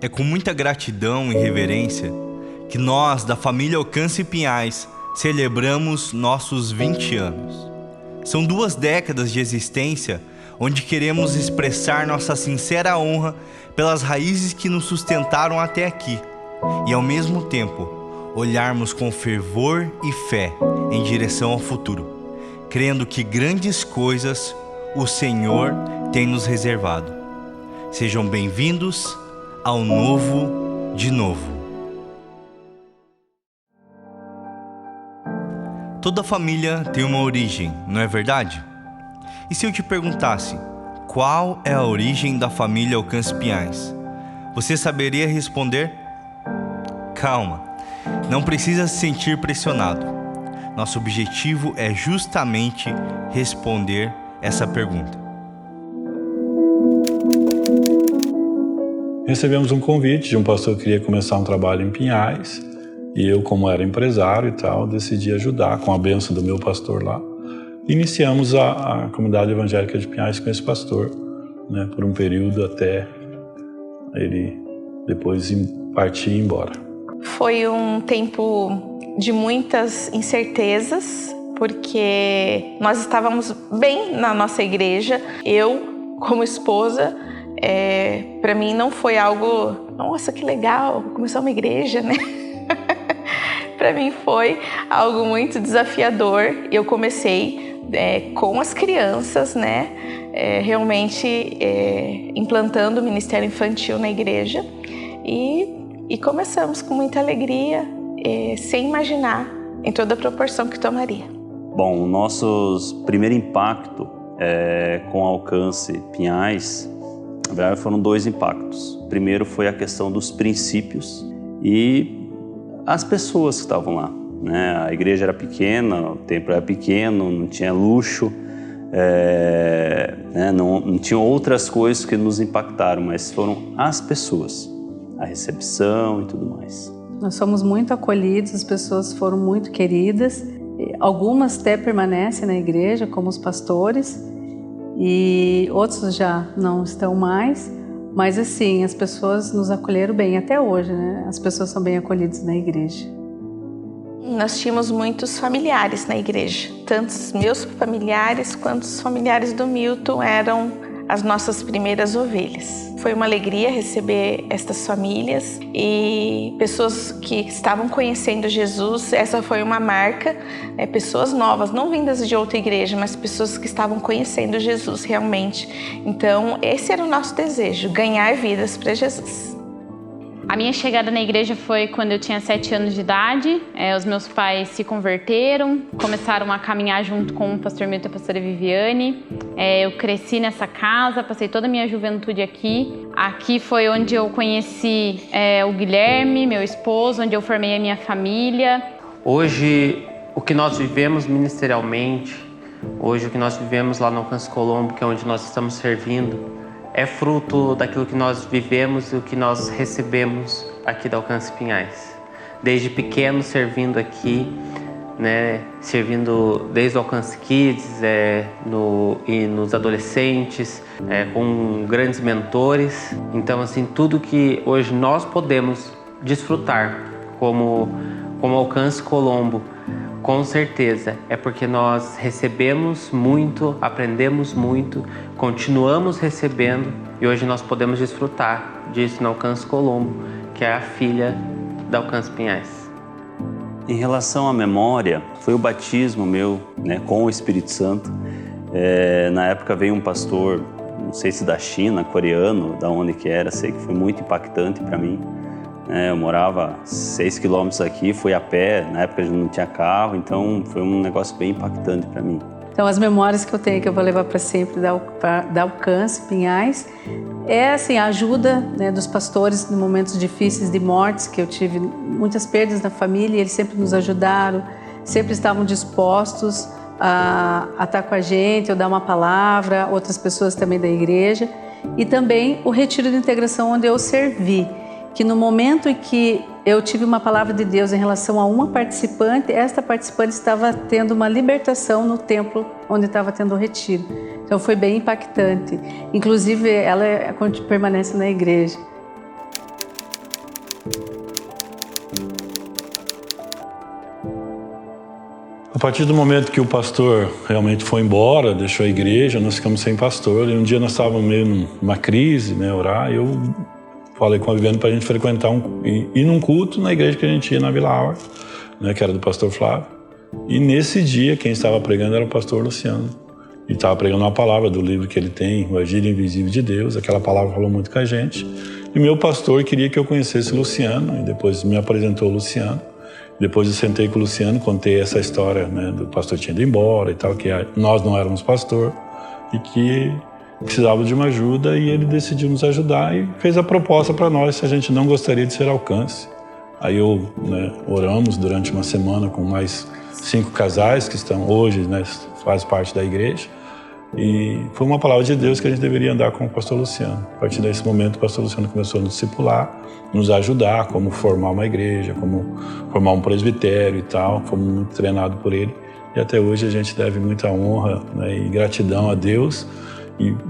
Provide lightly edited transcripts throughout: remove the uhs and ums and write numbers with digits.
É com muita gratidão e reverência que nós, da família Alcance Pinhais, celebramos nossos 20 anos. São 2 décadas de existência onde queremos expressar nossa sincera honra pelas raízes que nos sustentaram até aqui e, ao mesmo tempo, olharmos com fervor e fé em direção ao futuro, crendo que grandes coisas o Senhor tem nos reservado. Sejam bem-vindos ao Novo de Novo. Toda família tem uma origem, não é verdade? E se eu te perguntasse, qual é a origem da família Alcance Pinhais? Você saberia responder? Calma, não precisa se sentir pressionado. Nosso objetivo é justamente responder essa pergunta. Recebemos um convite de um pastor que queria começar um trabalho em Pinhais, e eu, como era empresário e tal, decidi ajudar com a bênção do meu pastor lá. Iniciamos a comunidade evangélica de Pinhais com esse pastor, né, por um período até ele depois partir e ir embora. Foi um tempo de muitas incertezas, porque nós estávamos bem na nossa igreja. Eu, como esposa, para mim não foi algo, nossa, que legal, começar uma igreja, né? Para mim foi algo muito desafiador. Eu comecei com as crianças, né? Realmente implantando o ministério infantil na igreja e começamos com muita alegria, sem imaginar em toda a proporção que tomaria. Bom, o nosso primeiro impacto com Alcance Pinhais, na verdade foram 2 impactos. O primeiro foi a questão dos princípios e as pessoas que estavam lá, né? A igreja era pequena, o templo era pequeno, não tinha luxo, né? não tinham outras coisas que nos impactaram, mas foram as pessoas, a recepção e tudo mais. Nós fomos muito acolhidos, as pessoas foram muito queridas, algumas até permanecem na igreja, como os pastores, e outros já não estão mais. Mas assim, as pessoas nos acolheram bem até hoje, né? As pessoas são bem acolhidas na igreja. Nós tínhamos muitos familiares na igreja. Tanto os meus familiares quanto os familiares do Milton eram as nossas primeiras ovelhas. Foi uma alegria receber estas famílias e pessoas que estavam conhecendo Jesus. Essa foi uma marca, pessoas novas, não vindas de outra igreja, mas pessoas que estavam conhecendo Jesus realmente. Então, esse era o nosso desejo, ganhar vidas para Jesus. A minha chegada na igreja foi quando eu tinha 7 anos de idade. Os meus pais se converteram, começaram a caminhar junto com o pastor Milton e a pastora Viviane. Eu cresci nessa casa, passei toda a minha juventude aqui. Aqui foi onde eu conheci o Guilherme, meu esposo, onde eu formei a minha família. Hoje, o que nós vivemos ministerialmente, hoje o que nós vivemos lá no Alcance Colombo, que é onde nós estamos servindo, é fruto daquilo que nós vivemos e o que nós recebemos aqui da Alcance Pinhais. Desde pequeno servindo aqui, né, servindo desde o Alcance Kids e nos adolescentes, com grandes mentores. Então, assim, tudo que hoje nós podemos desfrutar como Alcance Colombo, com certeza é porque nós recebemos muito, aprendemos muito, continuamos recebendo e hoje nós podemos desfrutar disso no Alcance Colombo, que é a filha da Alcance Pinhais. Em relação à memória, foi o batismo meu, né, com o Espírito Santo. Na época veio um pastor, não sei se da China, coreano, da onde que era, sei que foi muito impactante para mim. Eu morava 6 quilômetros aqui, fui a pé, na época não tinha carro, então foi um negócio bem impactante para mim. Então as memórias que eu tenho, que eu vou levar para sempre da Alcance Pinhais, é assim, a ajuda, né, dos pastores em momentos difíceis de mortes, que eu tive muitas perdas na família, e eles sempre nos ajudaram, sempre estavam dispostos a estar com a gente, ou dar uma palavra, outras pessoas também da igreja, e também o retiro de integração onde eu servi, que no momento em que eu tive uma palavra de Deus em relação a uma participante, esta participante estava tendo uma libertação no templo onde estava tendo o retiro. Então foi bem impactante. Inclusive ela permanece na igreja. partir do momento que o pastor realmente foi embora, deixou a igreja, nós ficamos sem pastor. E um dia nós estávamos meio numa crise, né, orar. Eu falei com a Viviane para a gente frequentar ir num culto na igreja que a gente ia na Vila Aura, né, que era do pastor Flávio. E nesse dia quem estava pregando era o pastor Luciano. Ele estava pregando uma palavra do livro que ele tem, O Agir Invisível de Deus. Aquela palavra falou muito com a gente. E meu pastor queria que eu conhecesse o Luciano, e depois me apresentou o Luciano. Depois eu sentei com o Luciano, contei essa história, né, do pastor tinha ido embora e tal, que nós não éramos pastor e que precisava de uma ajuda, e ele decidiu nos ajudar e fez a proposta para nós se a gente não gostaria de ser alcance. Aí oramos durante uma semana com mais 5 casais que estão hoje, né, faz parte da igreja. E foi uma palavra de Deus que a gente deveria andar com o pastor Luciano. A partir desse momento, o pastor Luciano começou a nos discipular, nos ajudar, como formar uma igreja, como formar um presbitério e tal. Fomos muito treinados por ele. E até hoje a gente deve muita honra, né, e gratidão a Deus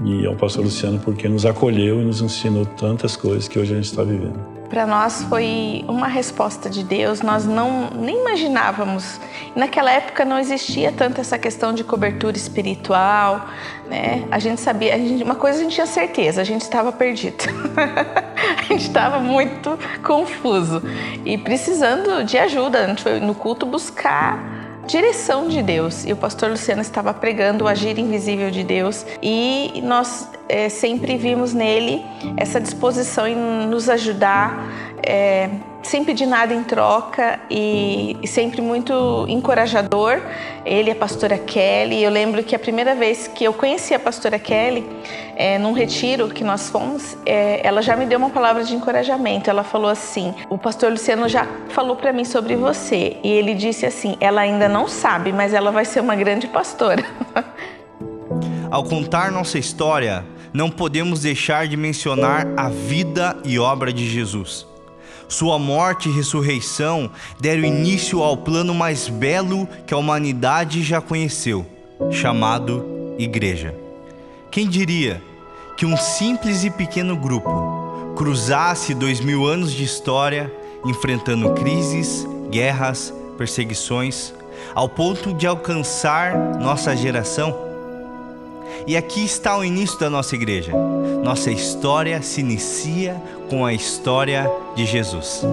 e ao pastor Luciano, porque nos acolheu e nos ensinou tantas coisas que hoje a gente está vivendo. Para nós foi uma resposta de Deus, nós nem imaginávamos. Naquela época não existia tanto essa questão de cobertura espiritual, né? A gente sabia, uma coisa a gente tinha certeza, a gente estava perdido. A gente estava muito confuso e precisando de ajuda. A gente foi no culto buscar direção de Deus, e o pastor Luciano estava pregando o agir invisível de Deus, e nós sempre vimos nele essa disposição em nos ajudar, sem pedir nada em troca, e sempre muito encorajador. Ele e a pastora Kelly, eu lembro que a primeira vez que eu conheci a pastora Kelly, num retiro que nós fomos, ela já me deu uma palavra de encorajamento. Ela falou assim: o pastor Luciano já falou para mim sobre você, e ele disse assim, ela ainda não sabe, mas ela vai ser uma grande pastora. Ao contar nossa história, não podemos deixar de mencionar a vida e obra de Jesus. Sua morte e ressurreição deram início ao plano mais belo que a humanidade já conheceu, chamado Igreja. Quem diria que um simples e pequeno grupo cruzasse 2000 anos de história, enfrentando crises, guerras, perseguições, ao ponto de alcançar nossa geração? E aqui está o início da nossa igreja. Nossa história se inicia com a história de Jesus.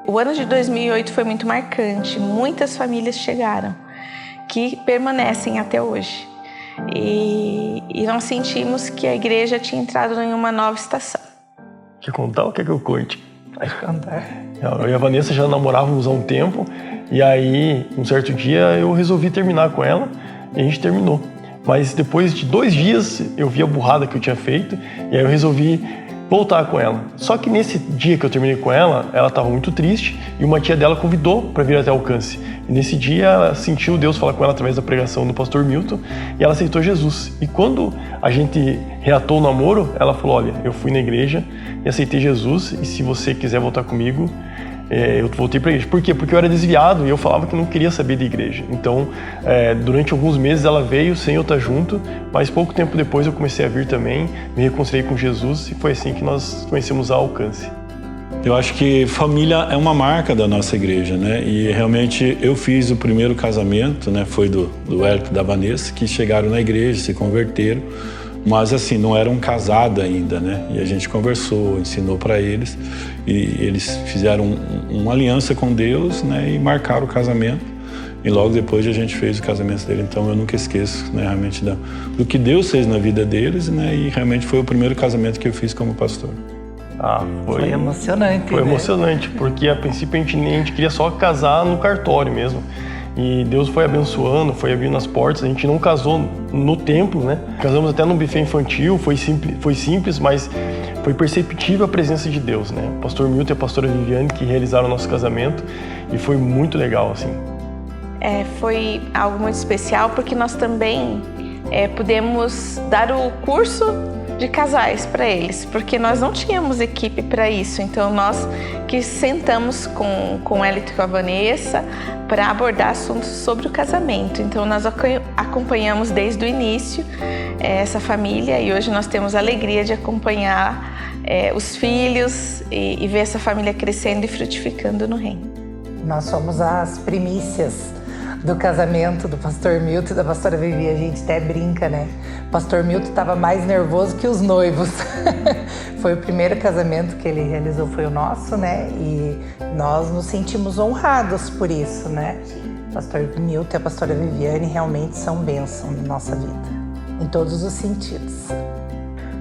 O ano de 2008 foi muito marcante. Muitas famílias chegaram, que permanecem até hoje. E nós sentimos que a igreja tinha entrado em uma nova estação. Quer contar ou quer que eu conte? Vai cantar. Eu e a Vanessa já namorávamos há um tempo, e aí, um certo dia, eu resolvi terminar com ela, e a gente terminou. Mas depois de 2 dias, eu vi a burrada que eu tinha feito, e aí eu resolvi voltar com ela. Só que nesse dia que eu terminei com ela estava muito triste, e uma tia dela convidou para vir até Alcance. E nesse dia, ela sentiu Deus falar com ela através da pregação do pastor Milton, e ela aceitou Jesus. E quando a gente reatou o namoro, ela falou: olha, eu fui na igreja e aceitei Jesus, e se você quiser voltar comigo, eu voltei para a igreja. Por quê? Porque eu era desviado e eu falava que não queria saber de igreja. Então, durante alguns meses ela veio sem eu estar junto, mas pouco tempo depois eu comecei a vir também, me reconciliei com Jesus, e foi assim que nós conhecemos a Alcance. Eu acho que família é uma marca da nossa igreja, né? E realmente eu fiz o primeiro casamento, né? Foi do Érico e da Vanessa, que chegaram na igreja, se converteram, mas assim, não eram casados ainda, né? E a gente conversou, ensinou para eles, e eles fizeram uma aliança com Deus, né? E marcaram o casamento, e logo depois a gente fez o casamento dele. Então eu nunca esqueço, né, realmente do que Deus fez na vida deles, né? E realmente foi o primeiro casamento que eu fiz como pastor. Foi emocionante. Foi, né? Emocionante, porque a princípio a gente queria só casar no cartório mesmo. E Deus foi abençoando, foi abrindo as portas. A gente não casou no templo, né? Casamos até num buffet infantil, foi simples, mas foi perceptível a presença de Deus, né? O pastor Milton e a pastora Viviane que realizaram o nosso casamento, e foi muito legal, assim. Foi algo muito especial, porque nós também pudemos dar o curso de casais para eles, porque nós não tínhamos equipe para isso. Então nós que sentamos com ela e com a Vanessa para abordar assuntos sobre o casamento. Então nós acompanhamos desde o início essa família, e hoje nós temos a alegria de acompanhar os filhos e ver essa família crescendo e frutificando no reino. Nós somos as primícias do casamento do pastor Milton e da pastora Vivi. A gente até brinca, né? O pastor Milton estava mais nervoso que os noivos. Foi o primeiro casamento que ele realizou, foi o nosso, né? E nós nos sentimos honrados por isso, né? O pastor Milton e a pastora Viviane realmente são bênção na nossa vida, em todos os sentidos.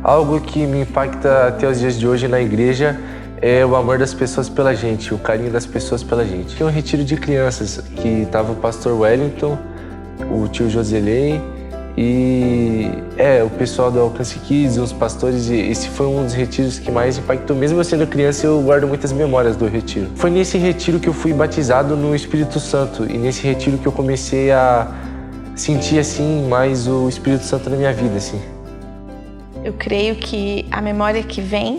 Algo que me impacta até os dias de hoje na igreja é o amor das pessoas pela gente, o carinho das pessoas pela gente. Tinha um retiro de crianças que estava o pastor Wellington, o tio Joselei e o pessoal do Alcance Kids, os pastores. E esse foi um dos retiros que mais impactou. Mesmo eu sendo criança, eu guardo muitas memórias do retiro. Foi nesse retiro que eu fui batizado no Espírito Santo e nesse retiro que eu comecei a sentir assim mais o Espírito Santo na minha vida, assim. Eu creio que a memória que vem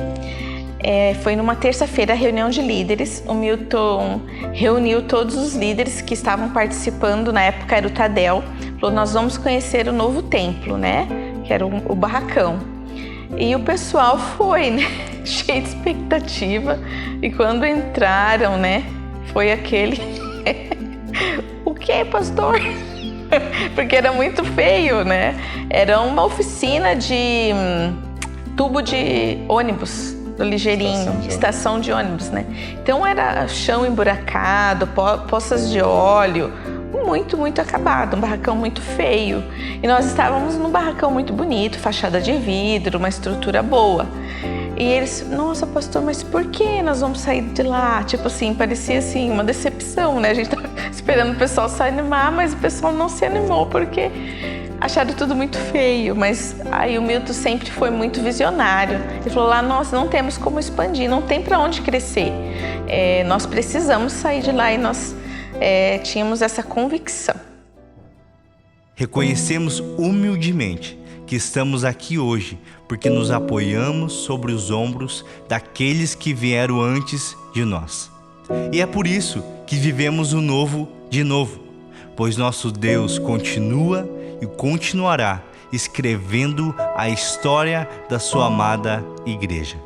foi numa terça-feira, a reunião de líderes. O Milton reuniu todos os líderes que estavam participando, na época era o Tadel, falou, nós vamos conhecer o novo templo, né? Que era o barracão. E o pessoal foi, né? Cheio de expectativa. E quando entraram, né? Foi aquele... O que, pastor? Porque era muito feio, né? Era uma oficina de tubo de ônibus, do ligeirinho, estação de ônibus, né? Então era chão emburacado, poças de óleo, muito acabado, um barracão muito feio. E nós estávamos num barracão muito bonito, fachada de vidro, uma estrutura boa. E eles, nossa, pastor, mas por que nós vamos sair de lá? Tipo assim, parecia assim, uma decepção, né? A gente estava esperando o pessoal se animar, mas o pessoal não se animou, porque acharam tudo muito feio. Mas aí o Milton sempre foi muito visionário. Ele falou lá, nós não temos como expandir, não tem para onde crescer. Nós precisamos sair de lá e nós tínhamos essa convicção. Reconhecemos humildemente que estamos aqui hoje porque nos apoiamos sobre os ombros daqueles que vieram antes de nós. E é por isso que vivemos o novo de novo, pois nosso Deus continua e continuará escrevendo a história da sua amada igreja.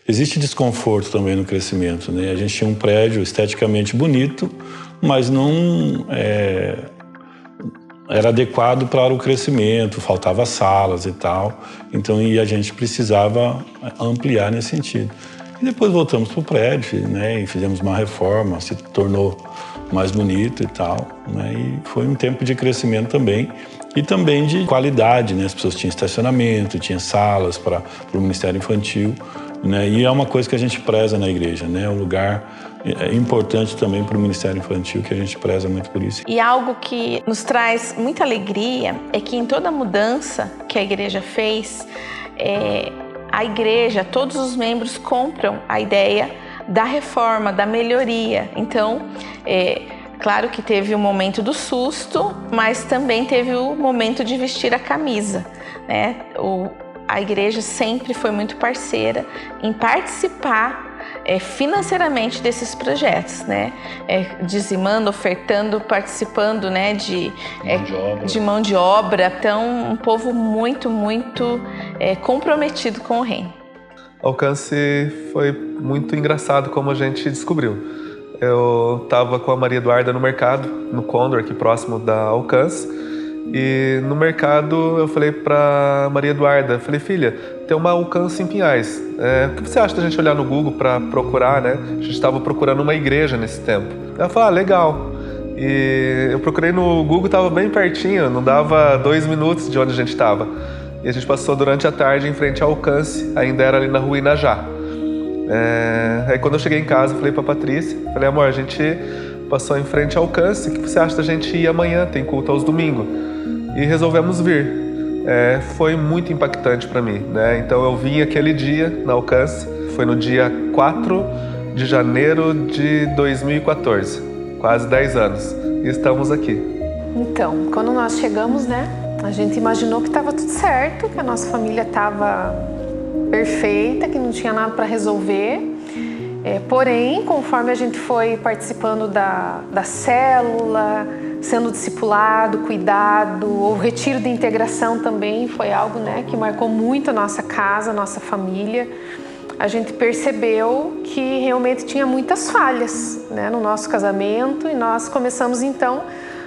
Existe desconforto também no crescimento, né? A gente tinha um prédio esteticamente bonito, mas não era adequado para o crescimento, faltava salas e tal. Então, a gente precisava ampliar nesse sentido. E depois voltamos para o prédio, né? E fizemos uma reforma, se tornou mais bonito e tal, né? E foi um tempo de crescimento também. E também de qualidade, né? As pessoas tinham estacionamento, tinham salas para o Ministério Infantil, né? E é uma coisa que a gente preza na igreja, né? Um lugar importante também para o Ministério Infantil, que a gente preza muito por isso. E algo que nos traz muita alegria é que em toda mudança que a igreja fez, a igreja, todos os membros compram a ideia da reforma, da melhoria. Então, claro que teve o momento do susto, mas também teve o momento de vestir a camisa, né? A igreja sempre foi muito parceira em participar financeiramente desses projetos, né? Dizimando, ofertando, participando, né? De mão de obra. Então, um povo muito comprometido com o reino. Alcance foi muito engraçado como a gente descobriu. Eu estava com a Maria Eduarda no mercado, no Condor, aqui próximo da Alcance. E no mercado eu falei para Maria Eduarda, falei, filha, tem uma Alcance em Pinhais. O que você acha da gente olhar no Google para procurar, né? A gente estava procurando uma igreja nesse tempo. Ela falou, legal. E eu procurei no Google, estava bem pertinho, não dava 2 minutos de onde a gente estava. E a gente passou durante a tarde em frente ao Alcance, ainda era ali na rua Inajá. Aí quando eu cheguei em casa, falei para a Patrícia, falei, amor, a gente passou em frente ao Alcance, o que você acha da gente ir amanhã? Tem culto aos domingos. E resolvemos vir. Foi muito impactante para mim, né? Então eu vim aquele dia na Alcance, foi no dia 4 de janeiro de 2014, quase 10 anos, e estamos aqui. Então, quando nós chegamos, né, a gente imaginou que estava tudo certo, que a nossa família estava perfeita, que não tinha nada para resolver. Porém, conforme a gente foi participando da célula, sendo discipulado, cuidado. O retiro de integração também foi algo, né, que marcou muito a nossa casa, a nossa família. A gente percebeu que realmente tinha muitas falhas, né, no nosso casamento, e nós começamos então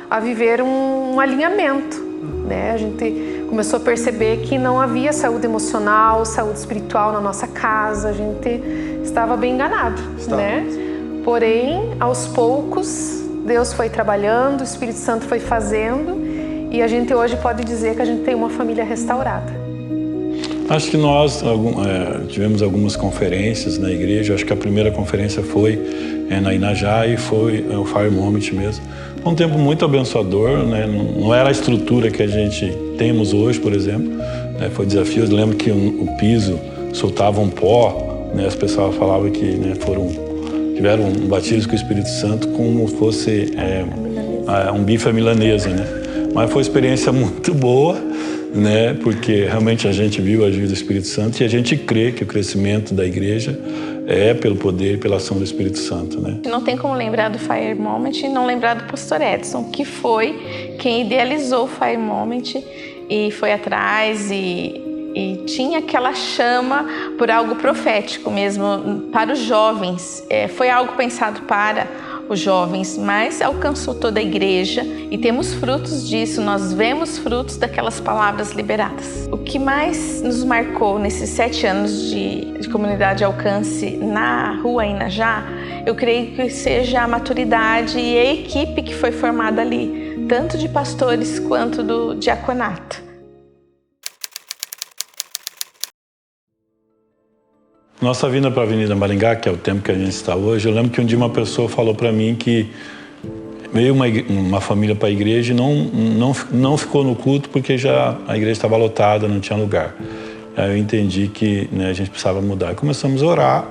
a viver um alinhamento, né? A gente começou a perceber que não havia saúde emocional, saúde espiritual na nossa casa. A gente estava bem enganado, né? Porém, aos poucos, Deus foi trabalhando, o Espírito Santo foi fazendo, e a gente hoje pode dizer que a gente tem uma família restaurada. Acho que nós tivemos algumas conferências na igreja. Acho que a primeira conferência foi na Inajá, e foi o Fire Moment mesmo. Foi um tempo muito abençoador, né? Não era a estrutura que a gente temos hoje, por exemplo, né? Foi desafio. Eu lembro que o piso soltava um pó, né? As pessoas falavam que, né, tiveram um batismo com o Espírito Santo como fosse um bife à milanesa, né? Mas foi uma experiência muito boa, né? Porque realmente a gente viu a ajuda do Espírito Santo, e a gente crê que o crescimento da igreja é pelo poder e pela ação do Espírito Santo, né? Não tem como lembrar do Fire Moment e não lembrar do pastor Edson, que foi quem idealizou o Fire Moment e foi atrás e tinha aquela chama por algo profético mesmo para os jovens. Foi algo pensado para os jovens, mas alcançou toda a igreja, e temos frutos disso. Nós vemos frutos daquelas palavras liberadas. O que mais nos marcou nesses 7 anos de comunidade alcance na Rua Inajá, eu creio que seja a maturidade e a equipe que foi formada ali, tanto de pastores quanto do diaconato. Nossa vinda para a Avenida Maringá, que é o tempo que a gente está hoje, eu lembro que um dia uma pessoa falou para mim que veio uma família para a igreja e não ficou no culto porque já a igreja estava lotada, não tinha lugar. Aí eu entendi que, né, a gente precisava mudar. E começamos a orar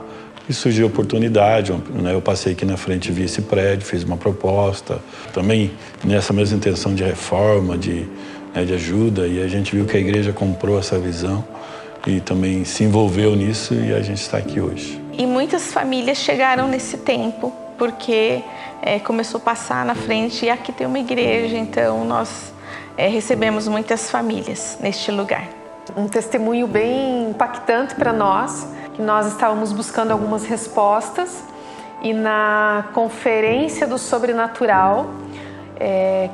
e surgiu a oportunidade, né? Eu passei aqui na frente, vi esse prédio, fiz uma proposta, também nessa mesma intenção de reforma, de ajuda, e a gente viu que a igreja comprou essa visão e também se envolveu nisso, e a gente está aqui hoje. E muitas famílias chegaram nesse tempo, porque começou a passar na frente, e aqui tem uma igreja, então nós recebemos muitas famílias neste lugar. Um testemunho bem impactante para nós, que nós estávamos buscando algumas respostas, e na conferência do Sobrenatural,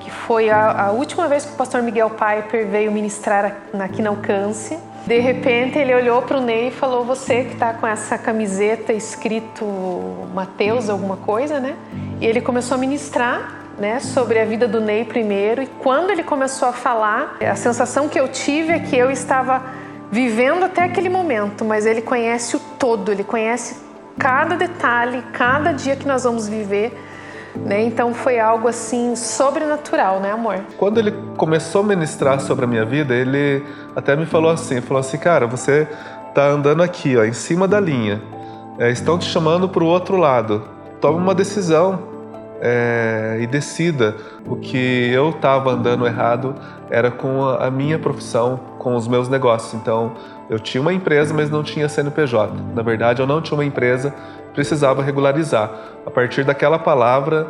que foi a última vez que o pastor Miguel Piper veio ministrar aqui na Alcance, de repente ele olhou para o Ney e falou: você que está com essa camiseta escrito Mateus alguma coisa, né? E ele começou a ministrar, né, sobre a vida do Ney primeiro, e quando ele começou a falar, a sensação que eu tive é que eu estava vivendo até aquele momento, mas ele conhece o todo, ele conhece cada detalhe, cada dia que nós vamos viver, né? Então foi algo assim sobrenatural, né, amor? Quando ele começou a ministrar sobre a minha vida, ele até me falou assim, cara, você tá andando aqui, ó, em cima da linha, estão te chamando para o outro lado, toma uma decisão e decida. O que eu estava andando errado era com a minha profissão, com os meus negócios. Então eu tinha uma empresa, mas não tinha CNPJ. Na verdade, eu não tinha uma empresa, precisava regularizar. A partir daquela palavra,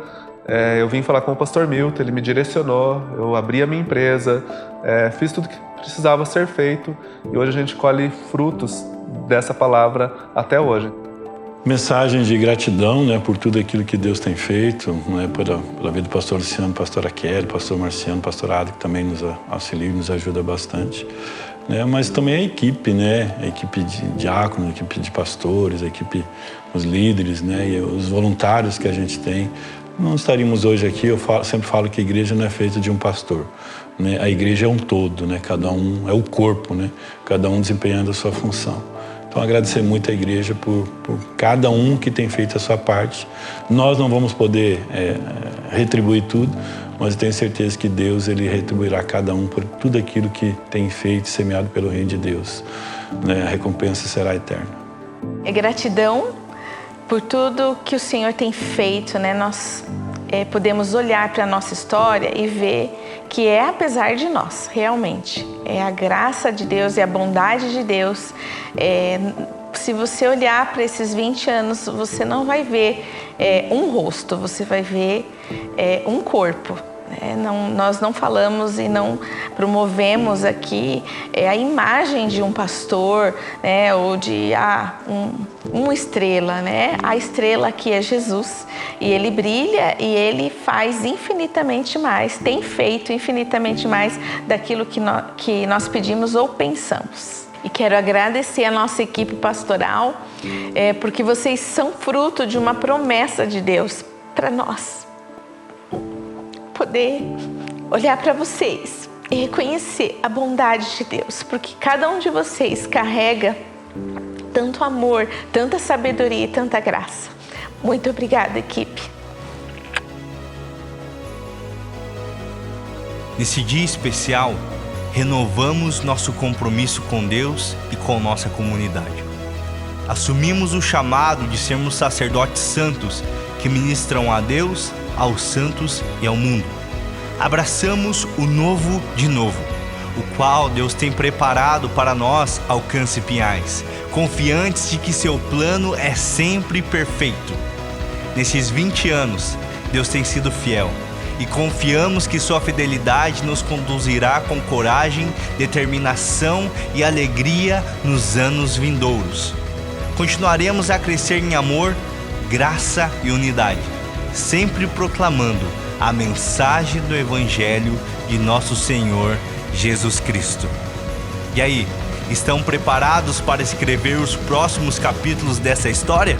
eu vim falar com o pastor Milton, ele me direcionou, eu abri a minha empresa, fiz tudo que precisava ser feito, e hoje a gente colhe frutos dessa palavra até hoje. Mensagem de gratidão, né, por tudo aquilo que Deus tem feito, né, pela vida do pastor Luciano, pastora Kelly, pastor Marciano, pastor Ada, que também nos auxilia, nos ajuda bastante. Mas também a equipe, né? A equipe de diáconos, a equipe de pastores, a equipe, os líderes, né? E os voluntários que a gente tem. Não estaríamos hoje aqui, sempre falo que a igreja não é feita de um pastor, né? A igreja é um todo, né? Cada um é o corpo, né? Cada um desempenhando a sua função. Então, agradecer muito à igreja por cada um que tem feito a sua parte. Nós não vamos poder retribuir tudo, mas eu tenho certeza que Deus, ele retribuirá cada um por tudo aquilo que tem feito, semeado pelo reino de Deus, né? A recompensa será eterna. É gratidão por tudo que o Senhor tem feito, né? Nós podemos olhar para a nossa história e ver que apesar de nós, realmente. É a graça de Deus e a bondade de Deus. Se você olhar para esses 20 anos, você não vai ver um rosto, você vai ver um corpo. Nós não falamos e não promovemos aqui a imagem de um pastor, né, ou de uma estrela, né? A estrela aqui é Jesus e ele brilha e ele faz infinitamente mais, tem feito infinitamente mais daquilo que nós pedimos ou pensamos. E quero agradecer a nossa equipe pastoral, porque vocês são fruto de uma promessa de Deus para nós. Poder olhar para vocês e reconhecer a bondade de Deus, porque cada um de vocês carrega tanto amor, tanta sabedoria e tanta graça. Muito obrigada, equipe. Nesse dia especial, renovamos nosso compromisso com Deus e com nossa comunidade. Assumimos o chamado de sermos sacerdotes santos que ministram a Deus, aos santos e ao mundo. Abraçamos o novo de novo, o qual Deus tem preparado para nós, Alcance Pinhais, confiantes de que seu plano é sempre perfeito. Nesses 20 anos, Deus tem sido fiel e confiamos que sua fidelidade nos conduzirá com coragem, determinação e alegria nos anos vindouros. Continuaremos a crescer em amor, graça e unidade, sempre proclamando a mensagem do Evangelho de nosso Senhor Jesus Cristo. E aí, estão preparados para escrever os próximos capítulos dessa história?